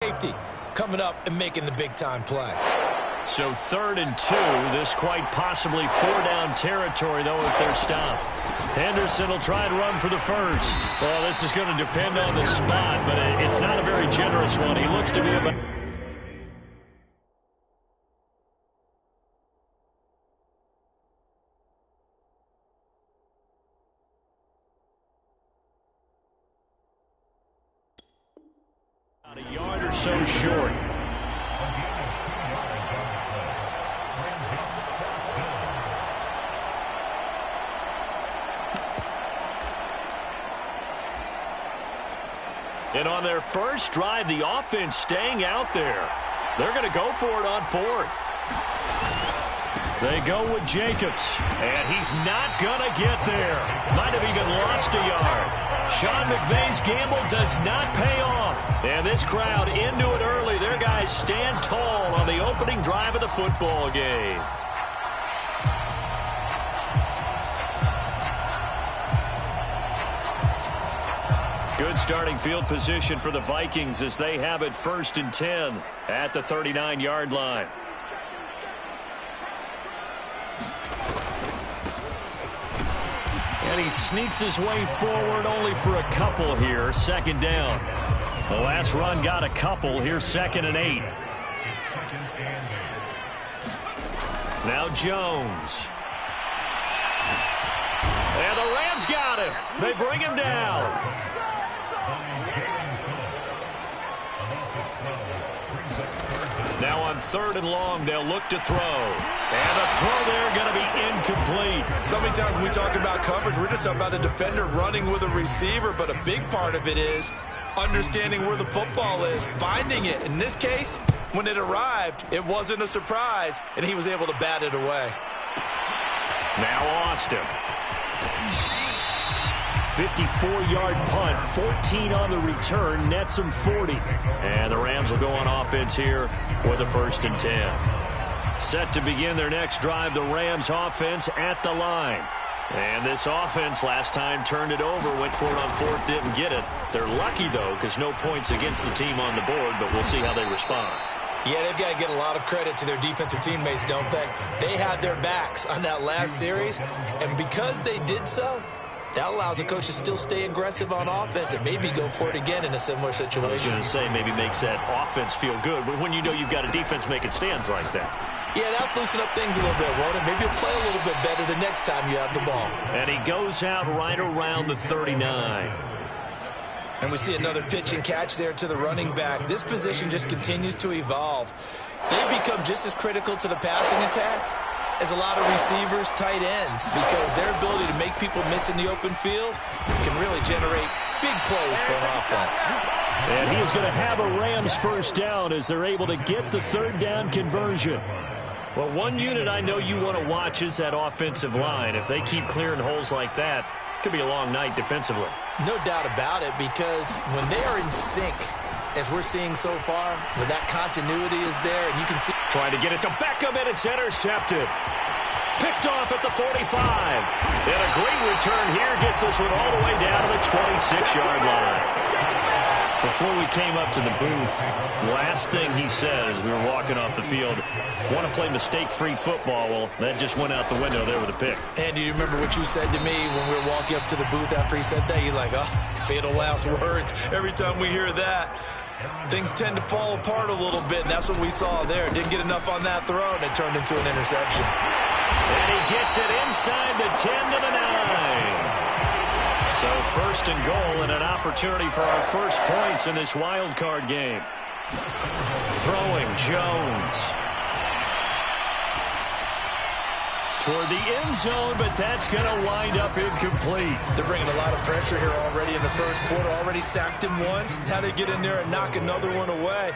Safety coming up and making the big-time play. So 3rd and 2. This quite possibly 4-down territory, though, if they're stopped. Henderson will try and run for the first. Well, this is going to depend on the spot, but it's not a very generous one. He looks to be about... a yard or so short. And on their first drive, the offense staying out there. They're going to go for it on 4th. They go with Jacobs, and he's not going to get there. Might have even lost a yard. Sean McVay's gamble does not pay off. And this crowd into it early. Their guys stand tall on the opening drive of the football game. Good starting field position for the Vikings as they have it 1st and 10 at the 39-yard line. And he sneaks his way forward only for a couple here. 2nd down. The last run got a couple. Here's 2nd and 8. Now Jones. And the Rams got him. They bring him down. Now on 3rd and long, they'll look to throw. And the throw there going to be incomplete. So many times when we talk about coverage, we're just talking about a defender running with a receiver, but a big part of it is understanding where the football is, finding it. In this case, when it arrived, it wasn't a surprise, and he was able to bat it away. Now Austin. 54-yard punt, 14 on the return, nets him 40. And the Rams will go on offense here with a 1st and 10. Set to begin their next drive, the Rams offense at the line. And this offense last time turned it over, went for it on 4th, didn't get it. They're lucky, though, because no points against the team on the board, but we'll see how they respond. Yeah, they've got to get a lot of credit to their defensive teammates, don't they? They had their backs on that last series, and because they did so, that allows the coach to still stay aggressive on offense and maybe go for it again in a similar situation. I was going to say maybe makes that offense feel good, but when you know you've got a defense making stands like that. Yeah, that'll loosen up things a little bit, won't it? Maybe you'll play a little bit better the next time you have the ball. And he goes out right around the 39. And we see another pitch and catch there to the running back. This position just continues to evolve. They become just as critical to the passing attack as a lot of receivers, tight ends, because their ability to make people miss in the open field can really generate big plays for an offense. And he is going to have a Rams 1st down as they're able to get the 3rd down conversion. Well, one unit I know you want to watch is that offensive line. If they keep clearing holes like that, it could be a long night defensively. No doubt about it, because when they are in sync, as we're seeing so far, when that continuity is there, and you can see... Trying to get it to Beckham, and it's intercepted. Picked off at the 45. And a great return here gets this one all the way down to the 26-yard line. Before we came up to the booth, last thing he said as we were walking off the field, want to play mistake-free football. Well, that just went out the window there with a pick. And do you remember what you said to me when we were walking up to the booth after he said that? You're like, oh, fatal last words. Every time we hear that, things tend to fall apart a little bit, and that's what we saw there. Didn't get enough on that throw, and it turned into an interception. And he gets it inside the 10 to the 9. So 1st and goal and an opportunity for our first points in this wild card game. Throwing Jones. Toward the end zone, but that's going to wind up incomplete. They're bringing a lot of pressure here already in the first quarter. Already sacked him once. Now they get in there and knock another one away.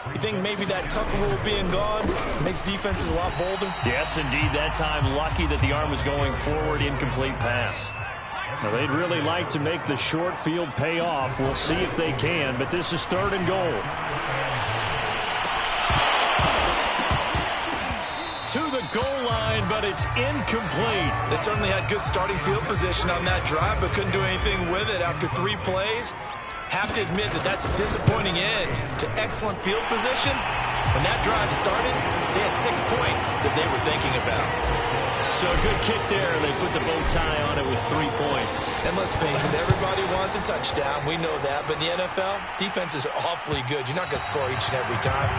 You think maybe that tuck rule being gone makes defenses a lot bolder? Yes, indeed. That time, lucky that the arm was going forward, incomplete pass. Now, they'd really like to make the short field pay off. We'll see if they can, but this is 3rd and goal. To the goal line, but it's incomplete. They certainly had good starting field position on that drive, but couldn't do anything with it after 3 plays. Have to admit that that's a disappointing end to excellent field position. When that drive started, they had 6 points that they were thinking about. So a good kick there. They put the bow tie on it with 3 points. And let's face it, everybody wants a touchdown. We know that. But in the NFL, defenses are awfully good. You're not going to score each and every time.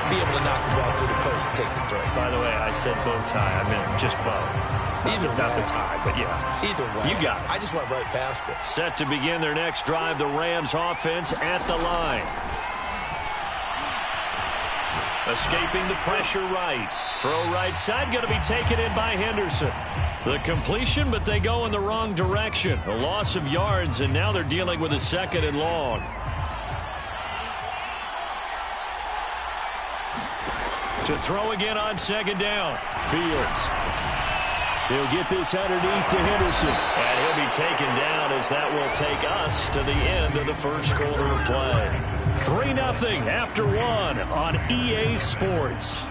Be able to knock the ball through the post and take the throw. By the way, I said bow tie. I meant just bow. Not the tie, but yeah. Either way. You got it. I just went right past it. Set to begin their next drive, the Rams offense at the line. Escaping the pressure right. Throw right side, going to be taken in by Henderson. The completion, but they go in the wrong direction. A loss of yards, and now they're dealing with a 2nd and long. To throw again on 2nd down. Fields. He'll get this underneath to Henderson. And he'll be taken down as that will take us to the end of the first quarter of play. 3-0 after 1 on EA Sports.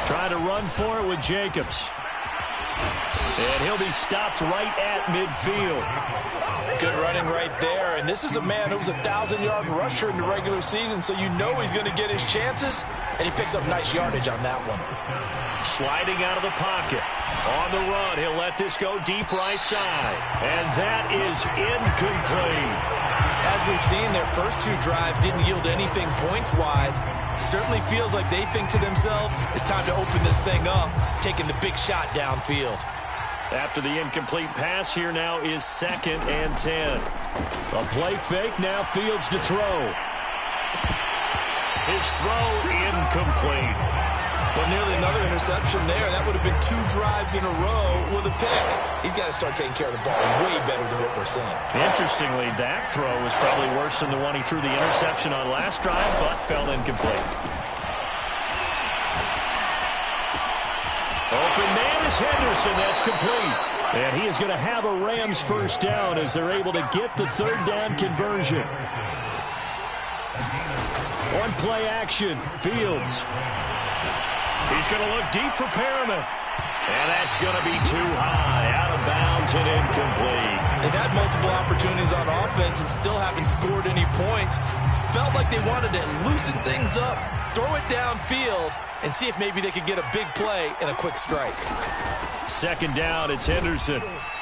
Trying to run for it with Jacobs. And he'll be stopped right at midfield. Good running right there. And this is a man who was a 1,000-yard rusher in the regular season, so you know he's going to get his chances. And he picks up nice yardage on that one. Sliding out of the pocket. On the run, he'll let this go deep right side. And that is incomplete. As we've seen, their first 2 drives didn't yield anything points-wise. Certainly feels like they think to themselves, it's time to open this thing up, taking the big shot downfield. After the incomplete pass, here now is 2nd and 10. A play fake, now Fields to throw. His throw incomplete. Well, nearly another interception there. That would have been 2 drives in a row with a pick. He's got to start taking care of the ball way better than what we're seeing. Interestingly, that throw was probably worse than the one he threw the interception on last drive, but fell incomplete. Open man is Henderson. That's complete. And he is going to have a Rams first down as they're able to get the 3rd down conversion. One play action. Fields. He's going to look deep for Perriman. And that's going to be too high. Out of bounds and incomplete. They've had multiple opportunities on offense and still haven't scored any points. Felt like they wanted to loosen things up, throw it downfield, and see if maybe they could get a big play and a quick strike. 2nd down, it's Henderson.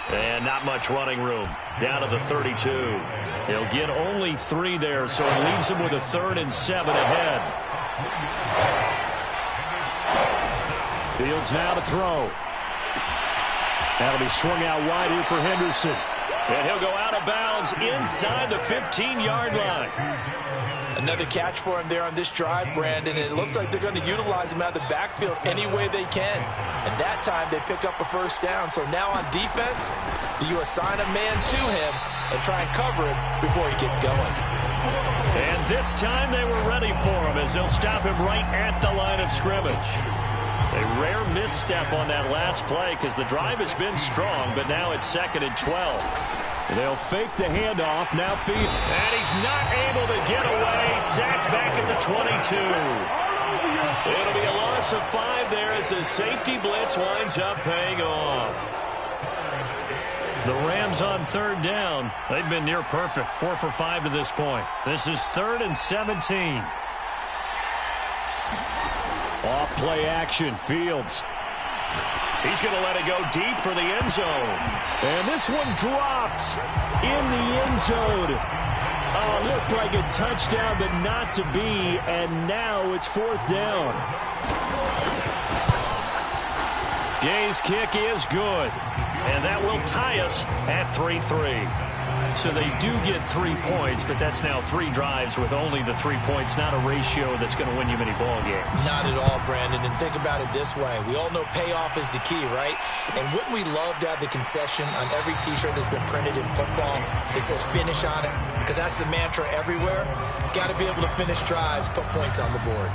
And not much running room. Down to the 32. He'll get only 3 there, so it leaves him with a 3rd and 7 ahead. Fields now to throw. That'll be swung out wide here for Henderson. And he'll go out of bounds inside the 15-yard line. Another catch for him there on this drive, Brandon. And it looks like they're going to utilize him out of the backfield any way they can. And that time they pick up a first down. So now on defense, do you assign a man to him and try and cover him before he gets going? And this time they were ready for him as they'll stop him right at the line of scrimmage. A rare misstep on that last play because the drive has been strong, but now it's 2nd and 12. They'll fake the handoff. Now Fields. And he's not able to get away. Sacked back at the 22. It'll be a loss of 5 there as the safety blitz winds up paying off. The Rams on 3rd down. They've been near perfect. 4 for 5 to this point. This is 3rd and 17. Off play action. Fields. He's going to let it go deep for the end zone. And this one dropped in the end zone. Oh, looked like a touchdown, but not to be. And now it's 4th down. Gay's kick is good. And that will tie us at 3-3. So they do get 3 points, but that's now 3 drives with only the 3 points, not a ratio that's going to win you many ball games. Not at all, Brandon. And think about it this way. We all know payoff is the key, right? And wouldn't we love to have the concession on every T-shirt that's been printed in football that says finish on it? Because that's the mantra everywhere. Got to be able to finish drives, put points on the board.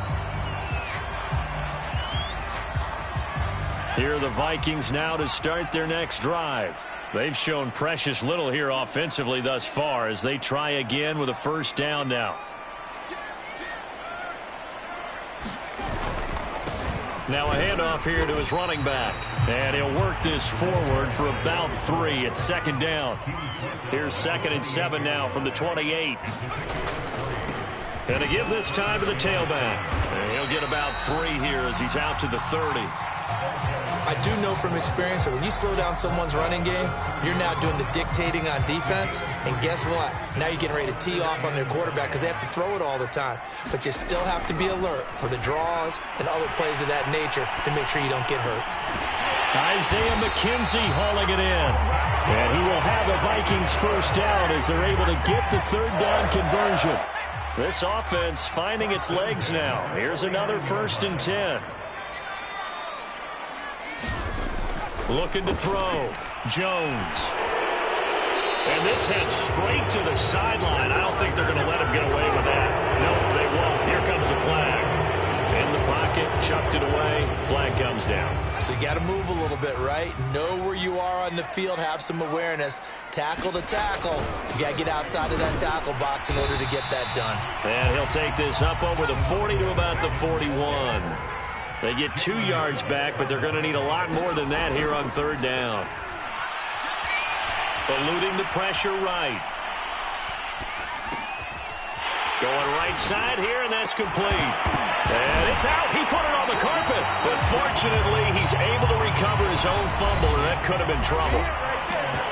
Here are the Vikings now to start their next drive. They've shown precious little here offensively thus far as they try again with a first down now. Now a handoff here to his running back. And he'll work this forward for about 3. It's second down. Here's 2nd and 7 now from the 28. And to give this time to the tailback. And he'll get about 3 here as he's out to the 30. I do know from experience that when you slow down someone's running game, you're now doing the dictating on defense. And guess what? Now you're getting ready to tee off on their quarterback because they have to throw it all the time. But you still have to be alert for the draws and other plays of that nature to make sure you don't get hurt. Isaiah McKenzie hauling it in. And he will have the Vikings first down as they're able to get the third down conversion. This offense finding its legs now. Here's another 1st and 10. Looking to throw. Jones. And this heads straight to the sideline. I don't think they're going to let him get away with that. No, they won't. Here comes the flag. In the pocket, chucked it away. Flag comes down. So you got to move a little bit, right? Know where you are on the field. Have some awareness. Tackle to tackle. You got to get outside of that tackle box in order to get that done. And he'll take this up over the 40 to about the 41. They get 2 yards back, but they're going to need a lot more than that here on third down. Eluding the pressure right. Going right side here, and that's complete. And it's out. He put it on the carpet. But fortunately, he's able to recover his own fumble, and that could have been trouble.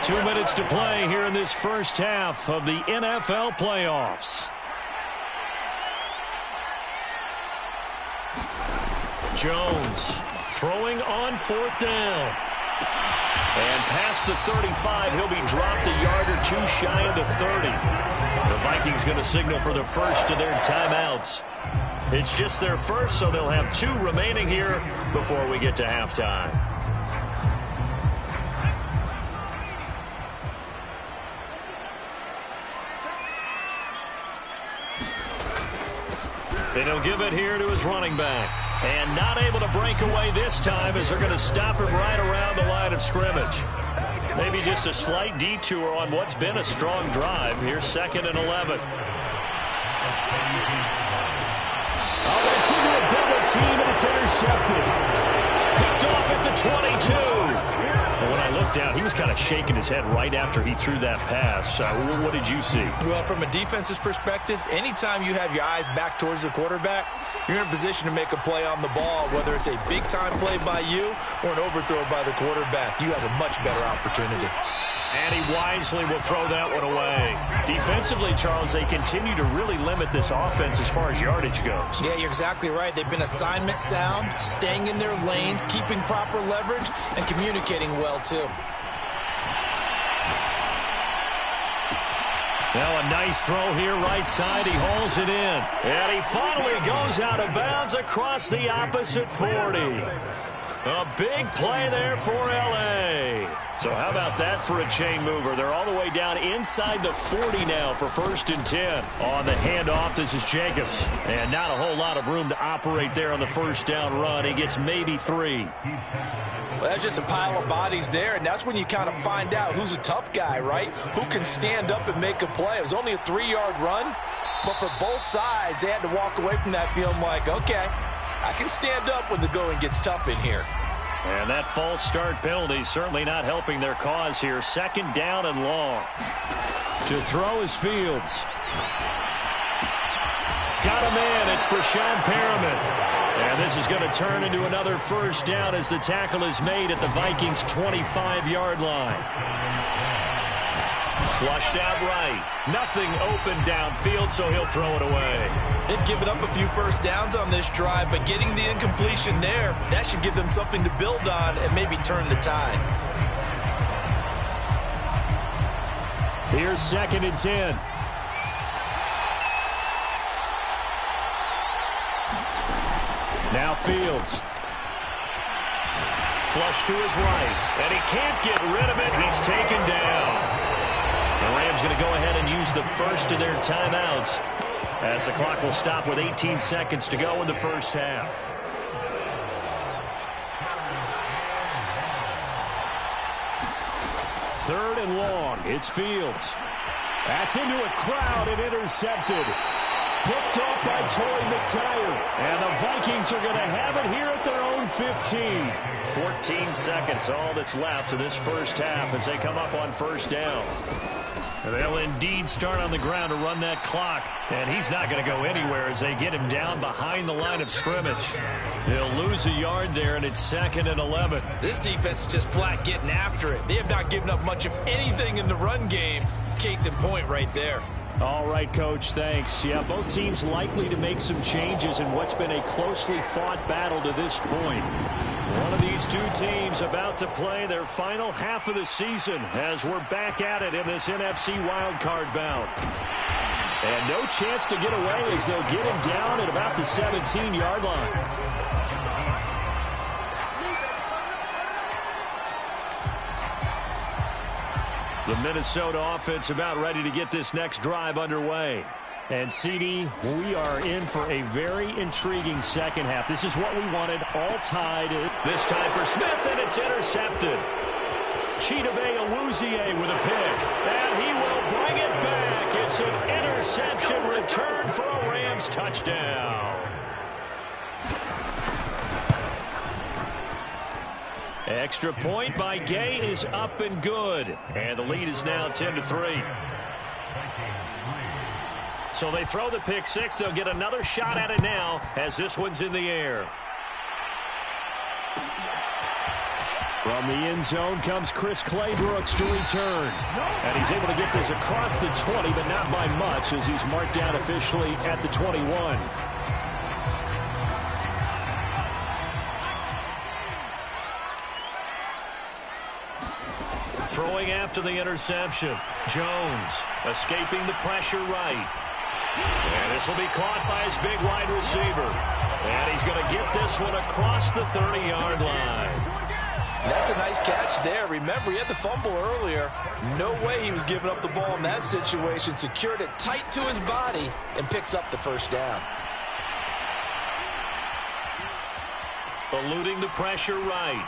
2 minutes to play here in this first half of the NFL playoffs. Jones throwing on 4th down. And past the 35, he'll be dropped a yard or 2 shy of the 30. The Vikings going to signal for the first of their timeouts. It's just their first, so they'll have 2 remaining here before we get to halftime. And he'll give it here to his running back. And not able to break away this time as they're going to stop him right around the line of scrimmage. Maybe just a slight detour on what's been a strong drive. Here's 2nd and 11. Oh, it's into a double team, and it's intercepted. Picked off at the 22. And when I looked down, he was kind of shaking his head right after he threw that pass. What did you see? Well, from a defense's perspective, anytime you have your eyes back towards the quarterback, you're in a position to make a play on the ball, whether it's a big-time play by you or an overthrow by the quarterback. You have a much better opportunity. And he wisely will throw that one away. Defensively, Charles, they continue to really limit this offense as far as yardage goes. Yeah, you're exactly right. They've been assignment sound, staying in their lanes, keeping proper leverage, and communicating well, too. Now a nice throw here right side. He hauls it in. And he finally goes out of bounds across the opposite 40. A big play there for L.A. So how about that for a chain mover? They're all the way down inside the 40 now for 1st and 10. On the handoff, this is Jacobs. And not a whole lot of room to operate there on the first down run. He gets maybe 3. Well, that's just a pile of bodies there, and that's when you kind of find out who's a tough guy, right? Who can stand up and make a play. It was only a 3-yard run, but for both sides, they had to walk away from that feeling like, okay, I can stand up when the going gets tough in here. And that false start penalty certainly not helping their cause here. 2nd down and long. To throw is Fields. Got him in. It's Brashad Perriman. And this is going to turn into another first down as the tackle is made at the Vikings' 25-yard line. Flushed out right. Nothing open downfield, so he'll throw it away. They've given up a few first downs on this drive, but getting the incompletion there, that should give them something to build on and maybe turn the tide. Here's 2nd and 10. Now Fields. Flush to his right, and he can't get rid of it. He's taken down. The Rams going to go ahead and use the first of their timeouts as the clock will stop with 18 seconds to go in the first half. Third and long. It's Fields. That's into a crowd and intercepted. picked off by Torrey McTyer. And the Vikings are going to have it here at their own 15. 14 seconds, all that's left of this first half as they come up on first down. They'll indeed start on the ground to run that clock. And he's not going to go anywhere as they get him down behind the line of scrimmage. They'll lose a yard there, and it's 2nd and 11. This defense is just flat getting after it. They have not given up much of anything in the run game. Case in point right there. All right, Coach, thanks. Yeah, both teams likely to make some changes in what's been a closely fought battle to this point. One of these two teams about to play their final half of the season as we're back at it in this NFC wildcard bout. And no chance to get away as they'll get him down at about the 17-yard line. The Minnesota offense about ready to get this next drive underway. And, CD, we are in for a very intriguing second half. This is what we wanted, all tied. This time for Smith, and it's intercepted. Chidobe Awuzie with a pick. And he will bring it back. It's an interception return for a Rams touchdown. Extra point by Gay is up and good. And the lead is now 10-3. So they throw the pick six. They'll get another shot at it now as this one's in the air. From the end zone comes Chris Claybrooks to return. And he's able to get this across the 20, but not by much as he's marked down officially at the 21. Throwing after the interception. Jones escaping the pressure right. And this will be caught by his big wide receiver. And he's going to get this one across the 30-yard line. That's a nice catch there. Remember, he had the fumble earlier. No way he was giving up the ball in that situation. Secured it tight to his body and picks up the first down. Eluding the pressure right.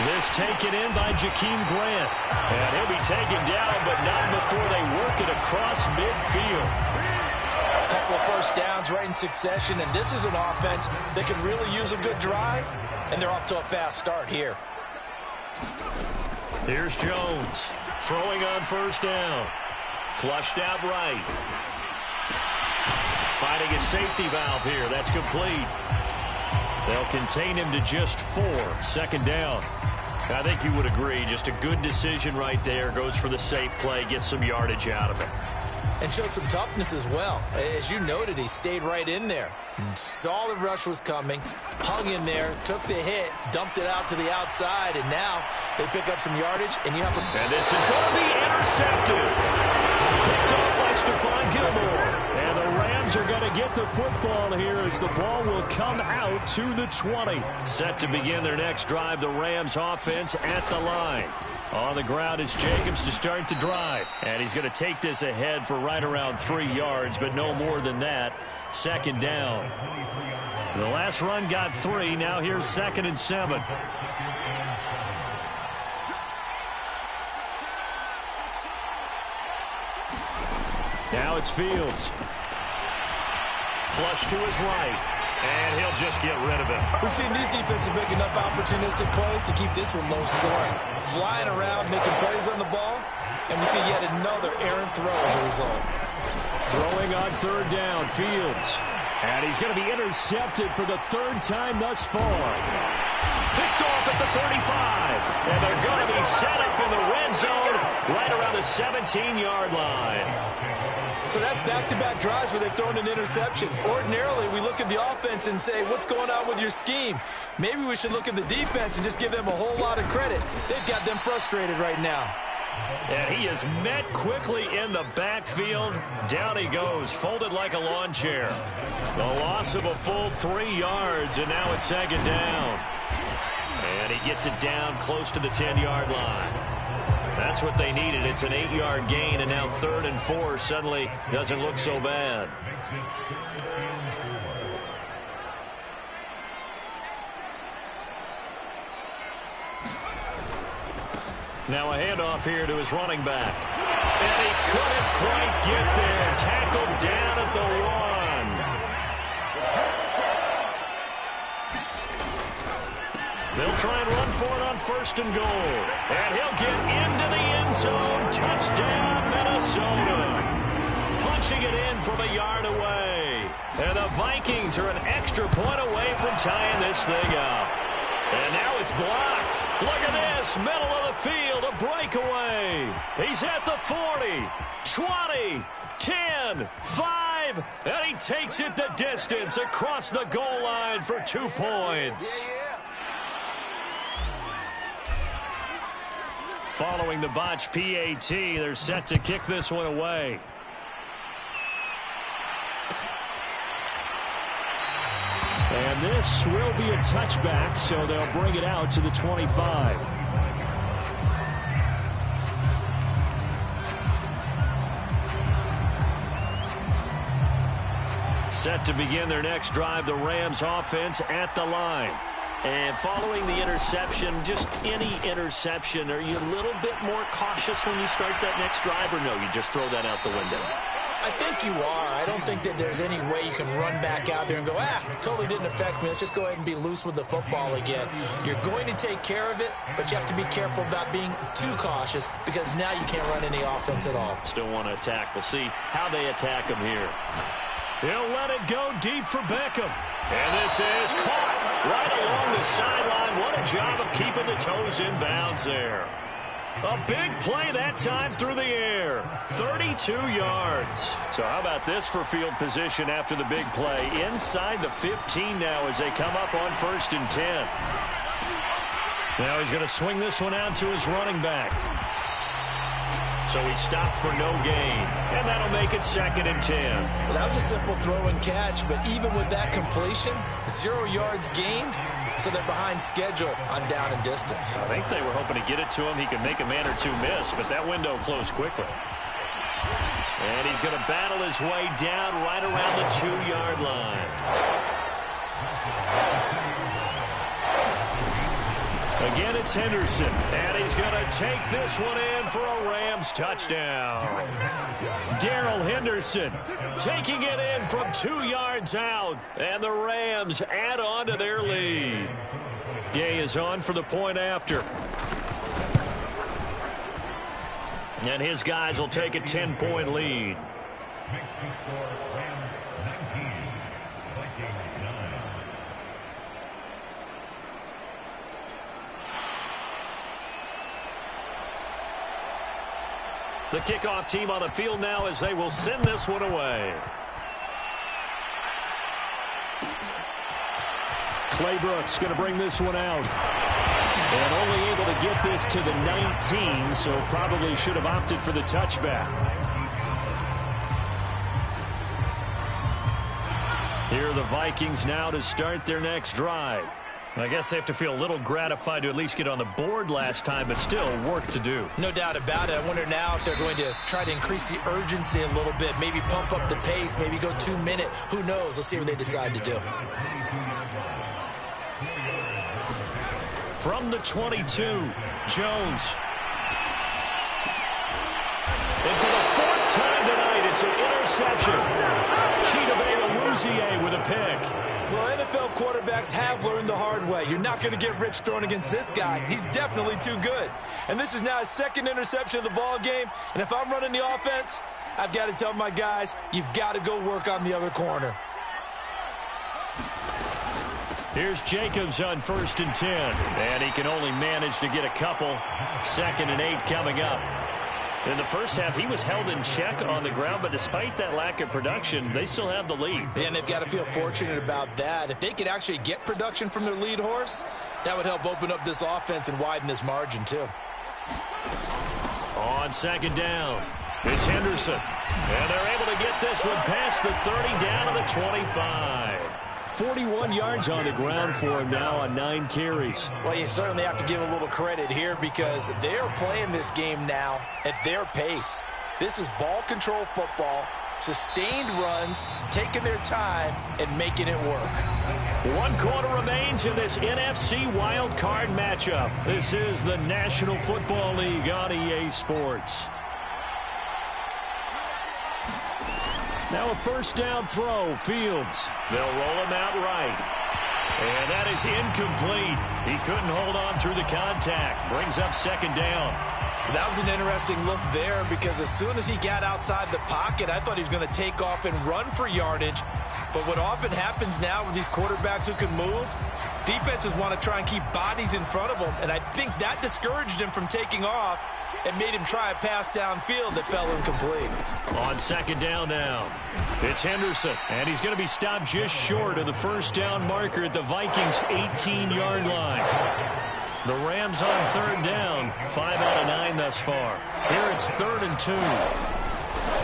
This taken in by Jakeem Grant. And he'll be taken down, but not before they work it across midfield. A couple of first downs right in succession, and this is an offense that can really use a good drive, and they're off to a fast start here. Here's Jones throwing on first down. Flushed out right. Finding a safety valve here. That's complete. They'll contain him to just 4. Second down. I think you would agree, just a good decision right there. Goes for the safe play, gets some yardage out of it. And showed some toughness as well. As you noted, he stayed right in there. Saw the rush was coming, hung in there, took the hit, dumped it out to the outside, and now they pick up some yardage, and you have to... And this is going to be intercepted. Picked off by Stephon Gilmore. And the Rams are going to get the football here as the ball will come out to the 20. Set to begin their next drive, the Rams offense at the line. On the ground, it's Jacobs to start the drive. And he's going to take this ahead for right around 3 yards, but no more than that. Second down. The last run got 3. Now here's 2nd and 7. Now it's Fields. Flush to his right. And he'll just get rid of it. We've seen these defenses make enough opportunistic plays to keep this one low scoring. Flying around, making plays on the ball, and we see yet another errant throw as a result. Throwing on third down, Fields. And he's going to be intercepted for the 3rd time thus far. Picked off at the 35. And they're going to be set up in the red zone right around the 17-yard line. So that's back-to-back drives where they've thrown an interception. Ordinarily, we look at the offense and say, what's going on with your scheme? Maybe we should look at the defense and just give them a whole lot of credit. They've got them frustrated right now. And he is met quickly in the backfield. Down he goes, folded like a lawn chair. The loss of a full 3 yards, and now it's 2nd down. And he gets it down close to the 10-yard line. That's what they needed. It's an 8-yard gain, and now 3rd and 4 suddenly doesn't look so bad. Now a handoff here to his running back. And he couldn't quite get there. Tackled down at the 1. They'll try and run for it on 1st and goal. And he'll get into the end zone. Touchdown, Minnesota. Punching it in from a yard away. And the Vikings are an extra point away from tying this thing up. And now it's blocked. Look at this. Middle of the field, a breakaway. He's at the 40, 20, 10, 5, and he takes it the distance across the goal line for 2 points. Following the botch PAT, they're set to kick this one away. And this will be a touchback, so they'll bring it out to the 25. Set to begin their next drive, the Rams offense at the line. And following the interception, just any interception, are you a little bit more cautious when you start that next drive, or no, you just throw that out the window? I think you are. I don't think that there's any way you can run back out there and go, totally didn't affect me. Let's just go ahead and be loose with the football again. You're going to take care of it, but you have to be careful about being too cautious because now you can't run any offense at all. Still want to attack. We'll see how they attack him here. He'll let it go deep for Beckham. And this is caught right along the sideline. What a job of keeping the toes in bounds there. A big play that time through the air. 32 yards. So how about this for field position after the big play? Inside the 15 now as they come up on 1st and 10. Now he's going to swing this one out to his running back. So he stopped for no gain. And that'll make it 2nd and 10. Well, that was a simple throw and catch, but even with that completion, 0 yards gained. So they're behind schedule on down and distance. I think they were hoping to get it to him. He could make a man or two miss, but that window closed quickly. And he's going to battle his way down right around the 2-yard line. Again, it's Henderson, and he's going to take this one in for a Rams touchdown. Darrell Henderson taking it in from 2 yards out, and the Rams add on to their lead. Gay is on for the point after. And his guys will take a 10-point lead. The kickoff team on the field now as they will send this one away. Clay Brooks going to bring this one out. And only able to get this to the 19, so probably should have opted for the touchback. Here are the Vikings now to start their next drive. I guess they have to feel a little gratified to at least get on the board last time, but still work to do. No doubt about it. I wonder now if they're going to try to increase the urgency a little bit, maybe pump up the pace, maybe go 2 minute. Who knows? Let's see what they decide to do. From the 22, Jones. And for the 4th time tonight, it's an interception. Chidobe with a pick. Well, NFL quarterbacks have learned the hard way. You're not going to get rich throwing against this guy. He's definitely too good. And this is now his 2nd interception of the ball game. And if I'm running the offense, I've got to tell my guys, you've got to go work on the other corner. Here's Jacobs on 1st and 10. And he can only manage to get a couple. 2nd and 8 coming up. In the first half, he was held in check on the ground, but despite that lack of production, they still have the lead. Yeah, and they've got to feel fortunate about that. If they could actually get production from their lead horse, that would help open up this offense and widen this margin, too. On 2nd down, it's Henderson. And they're able to get this one past the 30 down to the 25. 41 yards on the ground for him now on 9 carries. Well, you certainly have to give a little credit here because they're playing this game now at their pace. This is ball control football, sustained runs, taking their time, and making it work. 1 quarter remains in this NFC wild card matchup. This is the National Football League on EA Sports. Now a first down throw, Fields. They'll roll him out right. And that is incomplete. He couldn't hold on through the contact. Brings up second down. That was an interesting look there because as soon as he got outside the pocket, I thought he was going to take off and run for yardage. But what often happens now with these quarterbacks who can move, defenses want to try and keep bodies in front of them, and I think that discouraged him from taking off and made him try a pass downfield that fell incomplete. On second down now, it's Henderson, and he's going to be stopped just short of the first down marker at the Vikings' 18-yard line. The Rams on third down, 5 out of 9 thus far. Here it's 3rd and 2.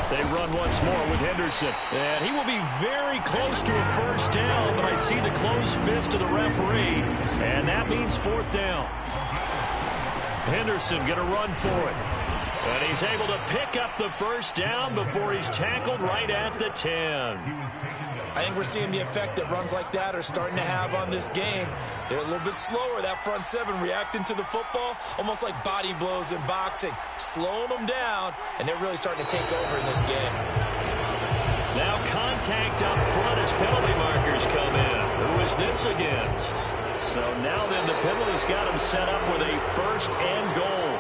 They run once more with Henderson, and he will be very close to a first down, but I see the closed fist of the referee, and that means 4th down. Henderson going to run for it, and he's able to pick up the first down before he's tackled right at the 10. I think we're seeing the effect that runs like that are starting to have on this game. They're a little bit slower, that front seven, reacting to the football, almost like body blows in boxing, slowing them down, and they're really starting to take over in this game. Now contact up front as penalty markers come in. Who is this against? So now then the penalty's got him set up with a 1st and goal.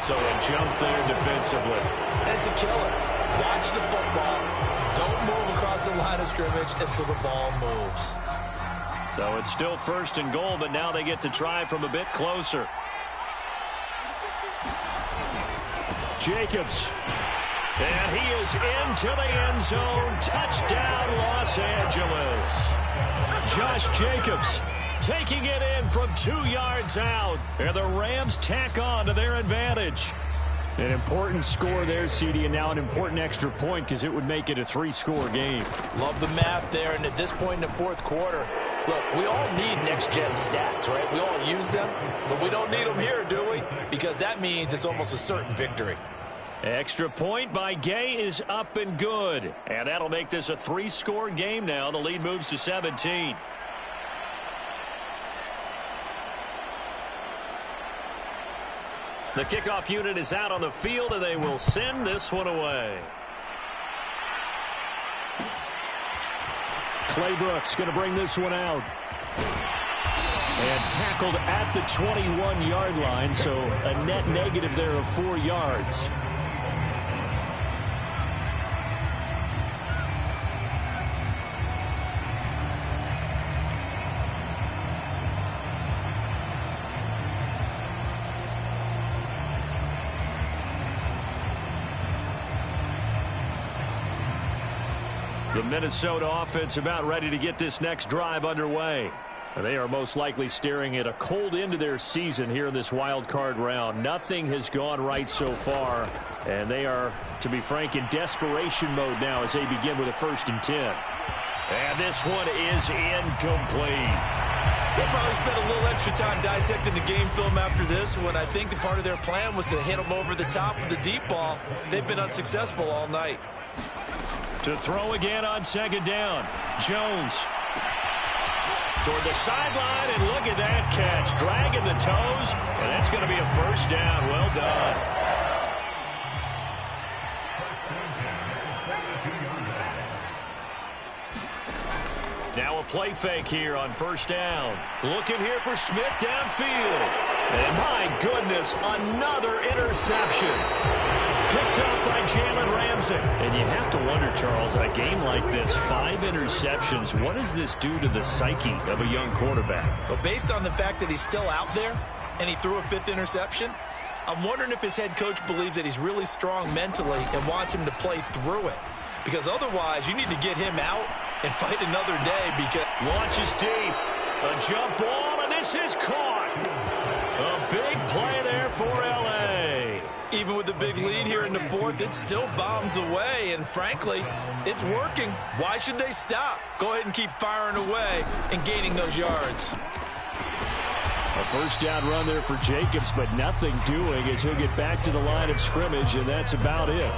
So a jump there defensively. It's a killer. Watch the football. Don't move across the line of scrimmage until the ball moves. So it's still 1st and goal, but now they get to try from a bit closer. Jacobs. And he is into the end zone. Touchdown, Los Angeles. Josh Jacobs taking it in from 2 yards out. And the Rams tack on to their advantage. An important score there, CD, and now an important extra point because it would make it a 3-score game. Love the math there, and at this point in the 4th quarter, look, we all need next-gen stats, right? We all use them, but we don't need them here, do we? Because that means it's almost a certain victory. Extra point by Gay is up and good. And that'll make this a 3-score game now. The lead moves to 17. The kickoff unit is out on the field, and they will send this one away. Clay Brooks going to bring this one out. And tackled at the 21-yard line, so a net negative there of 4 yards. The Minnesota offense about ready to get this next drive underway. They are most likely staring at a cold end to their season here in this wild card round. Nothing has gone right so far, and they are, to be frank, in desperation mode now as they begin with a 1st and 10. And this one is incomplete. They'll probably spend a little extra time dissecting the game film after this one. I think the part of their plan was to hit them over the top with the deep ball. They've been unsuccessful all night. To throw again on second down. Jones toward the sideline, and look at that catch. Dragging the toes, and that's going to be a 1st down. Well done. Now a play fake here on 1st down. Looking here for Smith downfield. And my goodness, another interception. Picked up by Jalen Ramsey. And you have to wonder, Charles, in a game like this, 5 interceptions, what does this do to the psyche of a young quarterback? Well, based on the fact that he's still out there and he threw a 5th interception, I'm wondering if his head coach believes that he's really strong mentally and wants him to play through it. Because otherwise, you need to get him out and fight another day. Because launches deep. A jump ball, and this is caught. A big play there for L.A. Even with the big lead here in the 4th, it still bombs away. And frankly, it's working. Why should they stop? Go ahead and keep firing away and gaining those yards. A 1st down run there for Jacobs, but nothing doing as he'll get back to the line of scrimmage, and that's about it.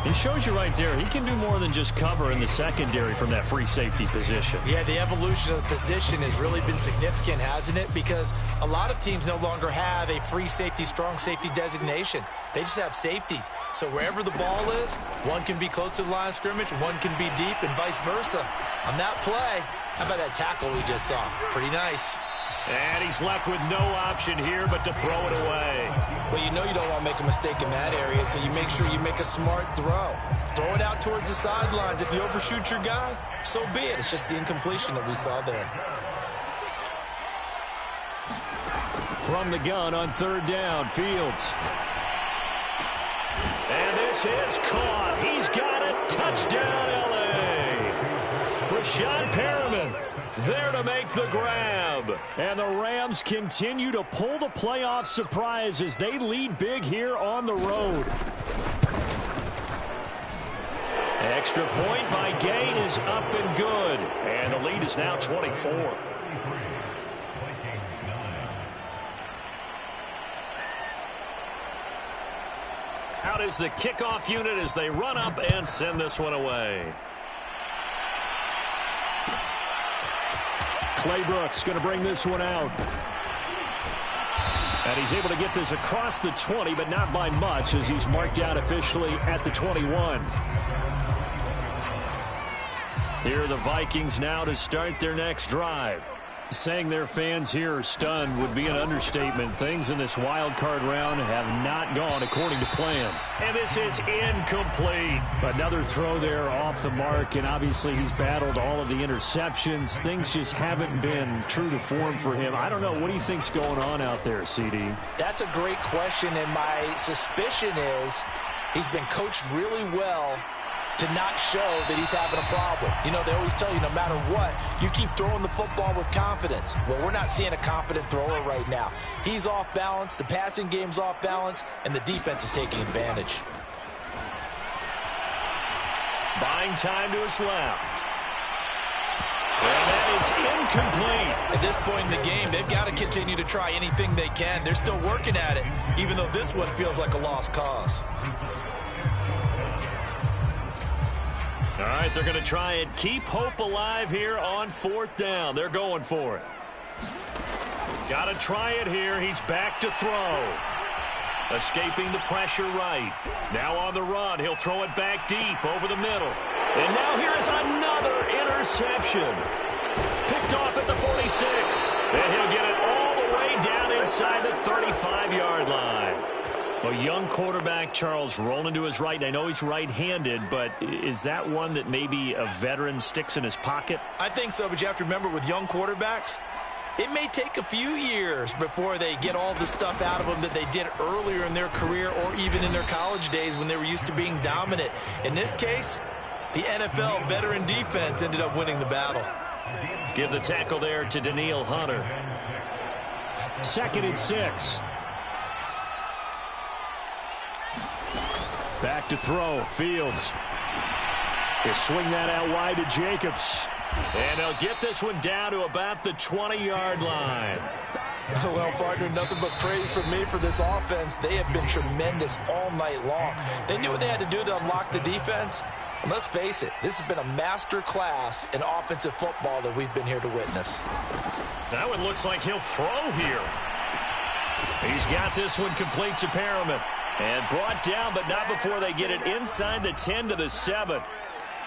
He shows you right there, he can do more than just cover in the secondary from that free safety position. Yeah, the evolution of the position has really been significant, hasn't it? Because a lot of teams no longer have a free safety, strong safety designation. They just have safeties. So wherever the ball is, one can be close to the line of scrimmage, one can be deep, and vice versa. On that play, how about that tackle we just saw? Pretty nice. And he's left with no option here but to throw it away. Well, you know you don't want to make a mistake in that area, so you make sure you make a smart throw. Throw it out towards the sidelines. If you overshoot your guy, so be it. It's just the incompletion that we saw there. From the gun on third down, Fields. And this is caught. He's got it. Touchdown, L.A. Breshad Perriman there to make the grab. And the Rams continue to pull the playoff surprise as they lead big here on the road. Extra point by Gain is up and good. And the lead is now 24. Out is the kickoff unit as they run up and send this one away. Clay Brooks going to bring this one out. And he's able to get this across the 20, but not by much as he's marked out officially at the 21. Here are the Vikings now to start their next drive. Saying their fans here are stunned would be an understatement. Things in this wild card round have not gone according to plan. And this is incomplete. Another throw there off the mark, and obviously he's battled all of the interceptions. Things just haven't been true to form for him. I don't know. What do you think's going on out there, CD? That's a great question, and my suspicion is he's been coached really well to not show that he's having a problem. You know, they always tell you no matter what, you keep throwing the football with confidence. Well, we're not seeing a confident thrower right now. He's off balance, the passing game's off balance, and the defense is taking advantage. Buying time to his left. And that is incomplete. At this point in the game, they've got to continue to try anything they can. They're still working at it, even though this one feels like a lost cause. All right, they're going to try and keep hope alive here on fourth down. They're going for it. Got to try it here. He's back to throw. Escaping the pressure right. Now on the run. He'll throw it back deep over the middle. And now here is another interception. Picked off at the 46. And he'll get it all the way down inside the 35-yard line. A young quarterback, Charles, rolling to his right. I know he's right-handed, but is that one that maybe a veteran sticks in his pocket? I think so, but you have to remember with young quarterbacks, it may take a few years before they get all the stuff out of them that they did earlier in their career or even in their college days when they were used to being dominant. In this case, the NFL veteran defense ended up winning the battle. Give the tackle there to Danielle Hunter. 2nd and 6. Back to throw. Fields. He'll swing that out wide to Jacobs. And he'll get this one down to about the 20-yard line. Well, partner, nothing but praise from me for this offense. They have been tremendous all night long. They knew what they had to do to unlock the defense. And let's face it, this has been a master class in offensive football that we've been here to witness. That one looks like he'll throw here. He's got this one complete to Perriman. And brought down, but not before they get it inside the 10 to the 7.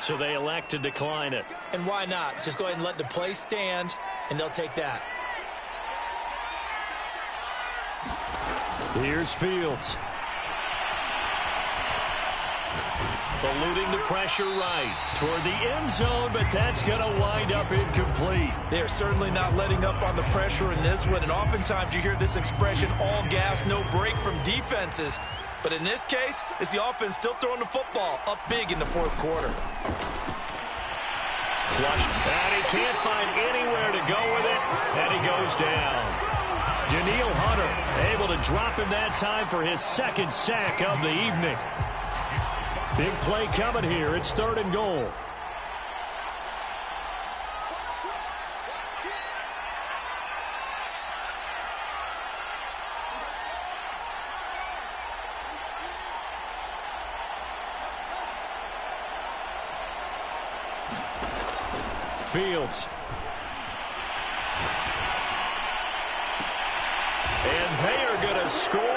So they elect to decline it. And why not? Just go ahead and let the play stand, and they'll take that. Here's Fields. Eluding the pressure right toward the end zone, but that's going to wind up incomplete. They're certainly not letting up on the pressure in this one, and oftentimes you hear this expression, all gas, no break from defenses. But in this case, it's the offense still throwing the football up big in the fourth quarter. Flushed, and he can't find anywhere to go with it, and he goes down. Danielle Hunter able to drop him that time for his 2nd sack of the evening. Big play coming here. It's 3rd and goal. Fields. And they are going to score